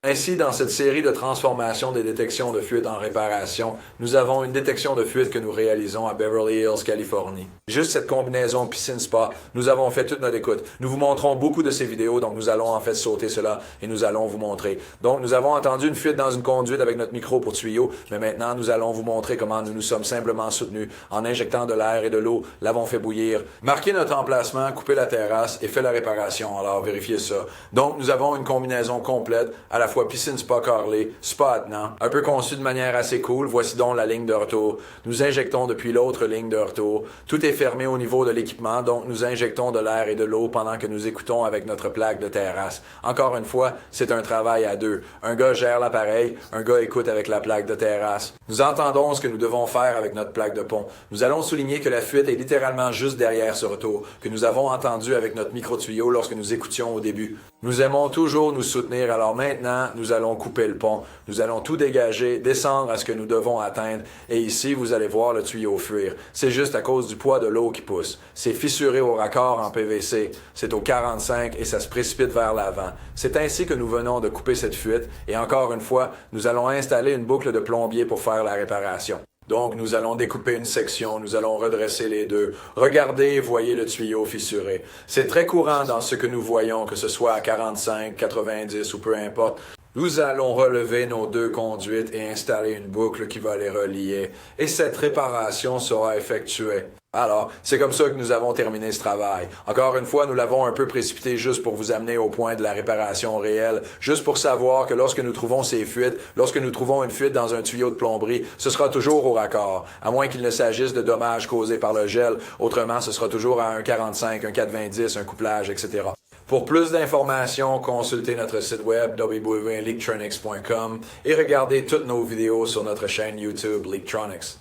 Ainsi, dans cette série de transformation des détections de fuite en réparation, nous avons une détection de fuite que nous réalisons à Beverly Hills, Californie. Juste cette combinaison piscine-spa, nous avons fait toute notre écoute. Nous vous montrons beaucoup de ces vidéos, donc nous allons en fait sauter cela et nous allons vous montrer. Donc, nous avons entendu une fuite dans une conduite avec notre micro pour tuyau, mais maintenant, nous allons vous montrer comment nous nous sommes simplement soutenus en injectant de l'air et de l'eau, l'avons fait bouillir, marqué notre emplacement, coupé la terrasse et fait la réparation. Alors, vérifiez ça. Donc, nous avons une combinaison complète à la fois piscine spa carrelé, spa attenant, un peu conçu de manière assez cool. Voici donc la ligne de retour. Nous injectons depuis l'autre ligne de retour. Tout est fermé au niveau de l'équipement, donc nous injectons de l'air et de l'eau pendant que nous écoutons avec notre plaque de terrasse. Encore une fois, c'est un travail à deux. Un gars gère l'appareil, un gars écoute avec la plaque de terrasse. Nous entendons ce que nous devons faire avec notre plaque de pont. Nous allons souligner que la fuite est littéralement juste derrière ce retour, que nous avons entendu avec notre micro-tuyau lorsque nous écoutions au début. Nous aimons toujours nous soutenir, alors maintenant, nous allons couper le pont. Nous allons tout dégager, descendre à ce que nous devons atteindre, et ici, vous allez voir le tuyau fuir. C'est juste à cause du poids de l'eau qui pousse. C'est fissuré au raccord en PVC. C'est au 45 et ça se précipite vers l'avant. C'est ainsi que nous venons de couper cette fuite, et encore une fois, nous allons installer une boucle de plombier pour faire la réparation. Donc, nous allons découper une section, nous allons redresser les deux. Regardez et voyez le tuyau fissuré. C'est très courant dans ce que nous voyons, que ce soit à 45, 90 ou peu importe. Nous allons relever nos deux conduites et installer une boucle qui va les relier. Et cette réparation sera effectuée. Alors, c'est comme ça que nous avons terminé ce travail. Encore une fois, nous l'avons un peu précipité juste pour vous amener au point de la réparation réelle, juste pour savoir que lorsque nous trouvons ces fuites, lorsque nous trouvons une fuite dans un tuyau de plomberie, ce sera toujours au raccord, à moins qu'il ne s'agisse de dommages causés par le gel. Autrement, ce sera toujours à un 45, un 90, un couplage, etc. Pour plus d'informations, consultez notre site web www.leaktronics.com et regardez toutes nos vidéos sur notre chaîne YouTube Leaktronics.